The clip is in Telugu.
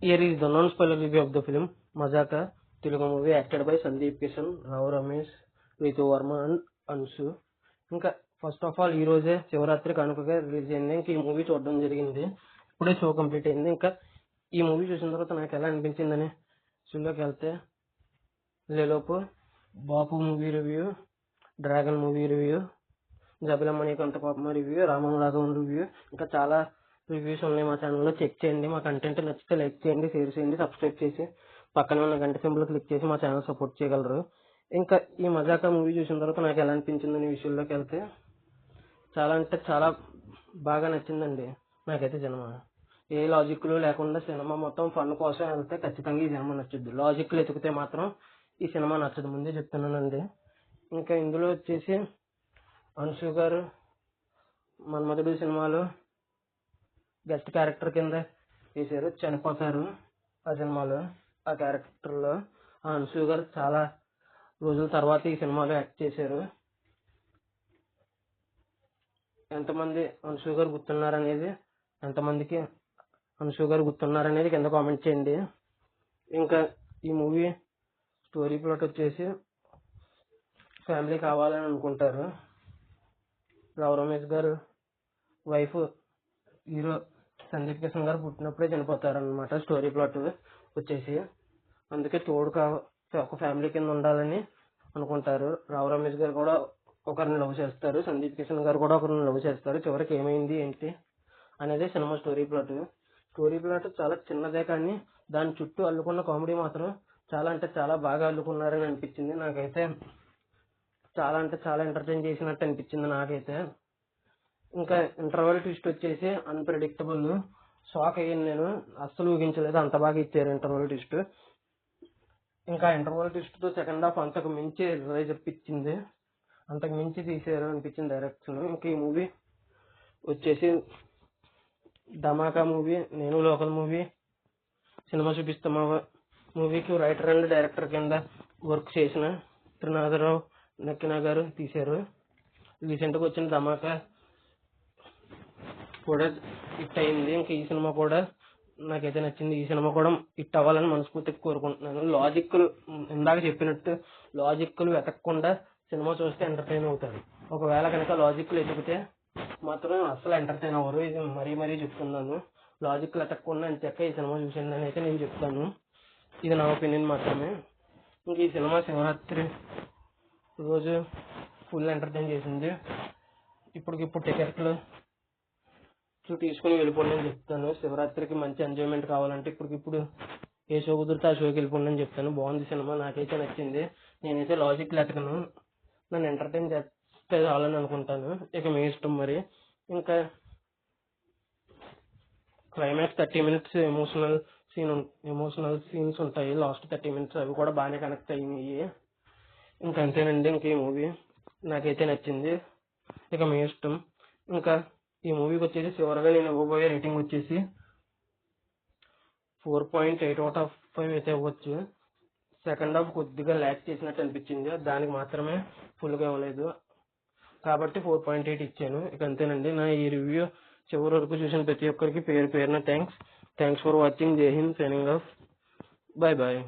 Here is the non-spoiler review of the film Mazaka, Telugu movie acted by Sandeep Kishan, Rao Ramesh, Ritu Varma and Anshu. ఇంకా ఫస్ట్ ఆఫ్ ఆల్ ఈ రోజే శివరాత్రి కానుకగా రిలీజ్ అయింది. ఇంకా ఈ మూవీ చూడడం జరిగింది. ఇప్పుడే షో కంప్లీట్ అయింది. ఇంకా ఈ మూవీ చూసిన తర్వాత నాకు ఎలా అనిపించిందని షోలోకి వెళ్తే లేలోపు Bapu movie review, Dragon movie review, జబిలమ్మని కొంత పాపమ రివ్యూ, రామం రాఘవన్ రివ్యూ, ఇంకా చాలా రివ్యూస్ ఉన్నాయి మా ఛానల్లో. చెక్ చేయండి. మా కంటెంట్ నచ్చితే లైక్ చేయండి, షేర్ చేయండి, సబ్స్క్రైబ్ చేసి పక్కనే ఉన్న గంట సింబల్ క్లిక్ చేసి మా ఛానల్ సపోర్ట్ చేయగలరు. ఇంకా ఈ మజాకా మూవీ చూసిన తర్వాత నాకు ఎలా అనిపించిందని విషయంలోకి వెళ్తే చాలా అంటే చాలా బాగా నచ్చిందండి నాకైతే సినిమా. ఏ లాజిక్లు లేకుండా సినిమా మొత్తం ఫన్ కోసం వెళ్తే ఖచ్చితంగా ఈ సినిమా నచ్చుద్ది. లాజిక్లు ఎతికితే మాత్రం ఈ సినిమా నచ్చదు, ముందే చెప్తున్నానండి. ఇంకా ఇందులో వచ్చేసి అంశు గారు మన్మధుడు సినిమాలో గెస్ట్ క్యారెక్టర్ కింద వేశారు, చనిపోతారు ఆ సినిమాలో. ఆ క్యారెక్టర్లో ఆ అంశు గారు చాలా రోజుల తర్వాత ఈ సినిమాలో యాక్ట్ చేశారు. ఎంతమంది అంశు గారు గుర్తున్నారనేది ఎంతమందికి అంశు గారు గుర్తున్నారనేది కింద కామెంట్ చేయండి. ఇంకా ఈ మూవీ స్టోరీ ప్లాట్ వచ్చేసి ఫ్యామిలీ కావాలని అనుకుంటారు. రావు రమేష్ గారు వైఫ్ హీరో సందీప్ కిషన్ గారు పుట్టినప్పుడే చనిపోతారు అనమాట స్టోరీ ప్లాట్ వచ్చేసి. అందుకే ఒక ఫ్యామిలీ కింద ఉండాలని అనుకుంటారు. రావు రమేష్ గారు కూడా ఒకరిని లవ్ చేస్తారు, సందీప్ కిషన్ గారు కూడా ఒకరిని లవ్ చేస్తారు. చివరికి ఏమైంది ఏంటి అనేది cinema story plot. Story plot చాలా చిన్నదే కానీ దాని చుట్టూ అల్లుకున్న కామెడీ మాత్రం చాలా అంటే చాలా బాగా అల్లుకున్నారని అనిపించింది నాకైతే. చాలా అంటే చాలా ఎంటర్టైన్ చేసినట్టు అనిపించింది నాకైతే. ఇంకా ఇంటర్వల్ ట్విస్ట్ వచ్చేసి అన్ప్రెడిక్టబుల్. షాక్ అయ్యాను నేను, అస్సలు ఊహించలేదు అంత బాగా ఇచ్చారు ఇంటర్వల్ ట్విస్ట్. ఇంకా ఇంటర్వల్ ట్విస్ట్ తో సెకండ్ హాఫ్ అంతకు మించి రైజ్ అనిపించింది, అంతకు మించి తీసారు అనిపించింది డైరెక్షన్. ఇంకా ఈ మూవీ వచ్చేసి ధమాకా మూవీ, నేను లోకల్ మూవీ, సినిమా చూపిస్తామా మూవీకి రైటర్ అండ్ డైరెక్టర్ కింద వర్క్ చేసిన త్రినాథరావు నక్కినా గారు తీశారు. రీసెంట్గా వచ్చిన ధమాకా కూడా హిట్ అయింది. ఇంకా ఈ సినిమా కూడా నాకైతే నచ్చింది. ఈ సినిమా కూడా హిట్ అవ్వాలని మనస్ఫూర్తిగా కోరుకుంటున్నాను. లాజిక్లు ఇందాక చెప్పినట్టు లాజిక్లు వెతకకుండా సినిమా చూస్తే ఎంటర్టైన్ అవుతారు. ఒకవేళ కనుక లాజిక్లు ఎతికితే మాత్రం అస్సలు ఎంటర్టైన్ అవ్వరు. ఇది మరీ చెప్తున్నాను. లాజిక్లు వెతకకుండా అంతెక్క ఈ సినిమా చూసింది అని అయితే నేను చెప్తాను. ఇది నా ఒపీనియన్ మాత్రమే. ఇంక ఈ సినిమా శివరాత్రి రోజు ఫుల్ ఎంటర్టైన్ చేసింది. ఇప్పుడు టికెట్లు తీసుకుని వెళ్ళిపోండి అని చెప్తాను. శివరాత్రికి మంచి ఎంజాయ్మెంట్ కావాలంటే ఇప్పుడు ఏ షో కుదిరితే ఆ షోకి వెళ్ళిపోండి అని చెప్తాను. బాగుంది సినిమా, నాకైతే నచ్చింది. నేనైతే లాజిక్ లెక్కను, నన్ను ఎంటర్టైన్ చేస్తే చాలని అనుకుంటాను. ఇక మీ ఇష్టం మరి. ఇంకా క్లైమాక్స్ 30 minutes ఎమోషనల్ సీన్స్ ఉంటాయి. లాస్ట్ 30 minutes అవి కూడా బాగానే కనెక్ట్ అయినాయి. ఇంకా అంతేనండి. ఇంక ఈ మూవీ నాకైతే నచ్చింది. ఇక మీ ఇష్టం. ఇంకా ఈ మూవీకి వచ్చేసి చివరిగా నేను ఇవ్వబోయే రేటింగ్ వచ్చేసి 4.8/5 అయితే ఇవ్వచ్చు. సెకండ్ హాఫ్ కొద్దిగా ల్యాక్ చేసినట్టు అనిపించింది, దానికి మాత్రమే ఫుల్గా ఇవ్వలేదు కాబట్టి 4.8 ఇచ్చాను. ఇక అంతేనండి. నా ఈ రివ్యూ చివరి వరకు చూసిన ప్రతి ఒక్కరికి పేరున thanks for watching. Jai Hind, signing off. Bye bye.